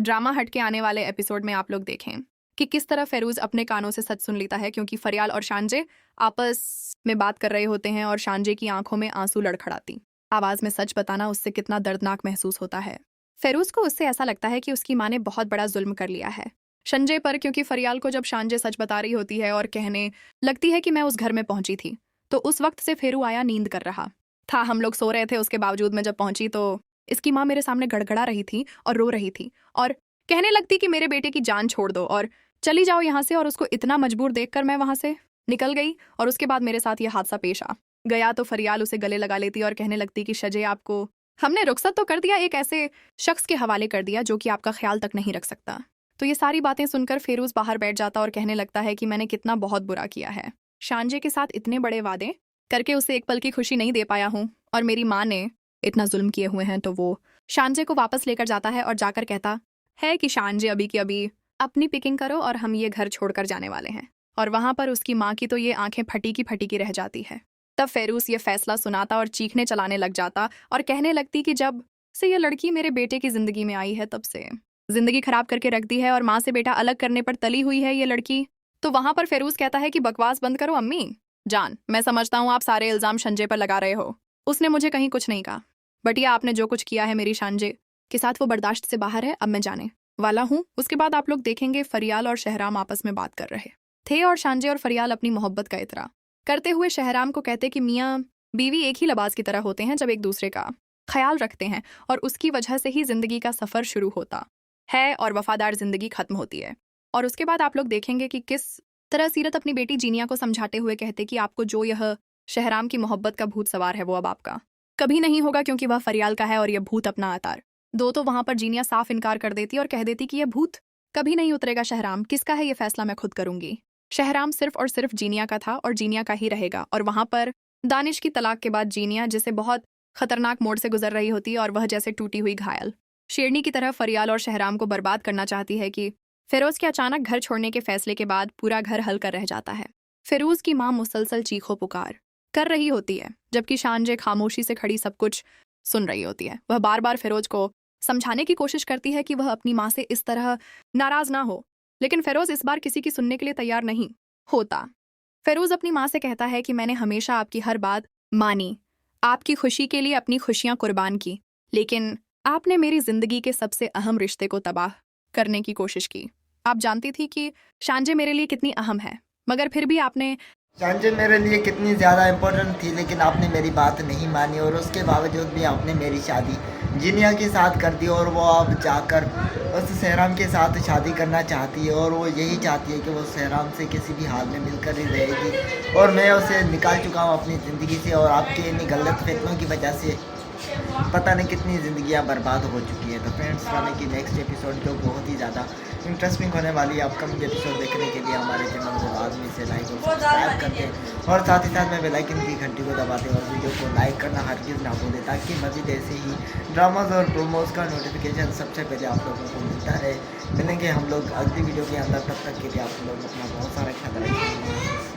Drama हट के आने वाले एपिसोड में आप लोग देखें कि किस तरह फेरूज अपने कानों से सच सुन लेता है, क्योंकि फरियाल और शांजे आपस में बात कर रहे होते हैं और शांजे की आंखों में आंसू लड़खड़ाती आवाज में सच बताना उससे कितना दर्दनाक महसूस होता है। फेरूज को उससे ऐसा लगता है कि उसकी माँ ने बहुत बड़ा जुल्म कर लिया है संजय पर, क्योंकि फरियाल को जब शांजे सच बता रही होती है और कहने लगती है कि मैं उस घर में पहुंची थी, तो उस वक्त से फेरू आया नींद कर रहा था। हम लोग सो रहे थे, उसके बावजूद मैं जब पहुंची तो इसकी माँ मेरे सामने गड़गड़ा रही थी और रो रही थी और कहने लगती कि मेरे बेटे की जान छोड़ दो और चली जाओ यहाँ से। और उसको इतना मजबूर देखकर मैं वहां से निकल गई और उसके बाद मेरे साथ यह हादसा पेश आ गया। तो फरियाल उसे गले लगा लेती और कहने लगती कि शजे, आपको हमने रुखसत तो कर दिया, एक ऐसे शख्स के हवाले कर दिया जो कि आपका ख्याल तक नहीं रख सकता। तो ये सारी बातें सुनकर फेरूज बाहर बैठ जाता और कहने लगता है कि मैंने कितना बहुत बुरा किया है, शांजे के साथ इतने बड़े वादे करके उसे एक पल की खुशी नहीं दे पाया हूँ, और मेरी माँ ने इतना जुल्म किए हुए हैं। तो वो शांजे को वापस लेकर जाता है और जाकर कहता है कि शांजे अभी की अभी अपनी पिकिंग करो और हम ये घर छोड़कर जाने वाले हैं। और वहां पर उसकी माँ की तो ये आंखें फटी की रह जाती है। तब फेरूस ये फैसला सुनाता और चीखने चलाने लग जाता और कहने लगती कि जब से ये लड़की मेरे बेटे की जिंदगी में आई है तब से जिंदगी खराब करके रख दी है और माँ से बेटा अलग करने पर तली हुई है ये लड़की। तो वहां पर फेरूस कहता है कि बकवास बंद करो अम्मी जान, मैं समझता हूँ आप सारे इल्जाम संजय पर लगा रहे हो, उसने मुझे कहीं कुछ नहीं कहा, बटिया आपने जो कुछ किया है मेरी शांजे के साथ वो बर्दाश्त से बाहर है, अब मैं जाने वाला हूँ। उसके बाद आप लोग देखेंगे फरियाल और शहराम आपस में बात कर रहे थे और शांजे और फरियाल अपनी मोहब्बत का इतरा करते हुए शहराम को कहते कि मियाँ बीवी एक ही लिबास की तरह होते हैं जब एक दूसरे का ख्याल रखते हैं, और उसकी वजह से ही जिंदगी का सफर शुरू होता है और वफादार जिंदगी खत्म होती है। और उसके बाद आप लोग देखेंगे कि किस तरह सीरत अपनी बेटी जीनिया को समझाते हुए कहते कि आपको जो यह शहराम की मोहब्बत का भूत सवार है वो अब आपका कभी नहीं होगा, क्योंकि वह फरियाल का है और यह भूत अपना अतार दो। तो वहां पर जीनिया साफ इनकार कर देती और कह देती कि यह भूत कभी नहीं उतरेगा शहराम, किसका है ये फैसला मैं खुद करूंगी। शहराम सिर्फ और सिर्फ जीनिया का था और जीनिया का ही रहेगा। और वहां पर दानिश की तलाक के बाद जीनिया जिसे बहुत खतरनाक मोड़ से गुजर रही होती है और वह जैसे टूटी हुई घायल शेरनी की तरह फरियाल और शहराम को बर्बाद करना चाहती है कि फिरोज के अचानक घर छोड़ने के फैसले के बाद पूरा घर हलकर रह जाता है। फिरोज की माँ मुसलसल चीखों पुकार कर रही होती है जबकि शांजे खामोशी से खड़ी सब कुछ सुन रही होती है। वह बार बार फिरोज को समझाने की कोशिश करती है कि वह अपनी माँ से इस तरह नाराज ना हो, लेकिन फिरोज इस बार किसी की सुनने के लिए तैयार नहीं होता। फिरोज अपनी माँ से कहता है कि मैंने हमेशा आपकी हर बात मानी, आपकी खुशी के लिए अपनी खुशियां कुर्बान की, लेकिन आपने मेरी जिंदगी के सबसे अहम रिश्ते को तबाह करने की कोशिश की। आप जानती थी कि शांजे मेरे लिए कितनी अहम है, मगर फिर भी आपने शांजे मेरे लिए कितनी ज़्यादा इम्पोर्टेंट थी, लेकिन आपने मेरी बात नहीं मानी और उसके बावजूद भी आपने मेरी शादी जीनिया के साथ कर दी और वो अब जाकर उस सहराम के साथ शादी करना चाहती है और वो यही चाहती है कि वो सहराम से किसी भी हाल में मिलकर ही रहेगी और मैं उसे निकाल चुका हूँ अपनी ज़िंदगी से और आपके इन गलत फैसलों की वजह से पता नहीं कितनी ज़िंदगियाँ बर्बाद हो चुकी है। तो फ्रेंड्स, ड्रामे की नेक्स्ट एपिसोड जो बहुत ही ज़्यादा इंटरेस्टिंग होने वाली है, अपकमिंग एपिसोड देखने के लिए हमारे चैनल को लाजमी से लाइक और सब्सक्राइब करते हैं और साथ ही साथ में बेल आइकन की घंटी को दबाते और वीडियो को लाइक करना हरगिज़ ना भूलें, ताकि मज़ीद ऐसे ही ड्रामाज और प्रोमोज का नोटिफिकेशन सबसे पहले आप लोगों को मिलता रहे। मिलेंगे हम लोग अगली वीडियो के अंदर, तब तक के लिए आप लोग अपना बहुत सारा ख्याल रखें।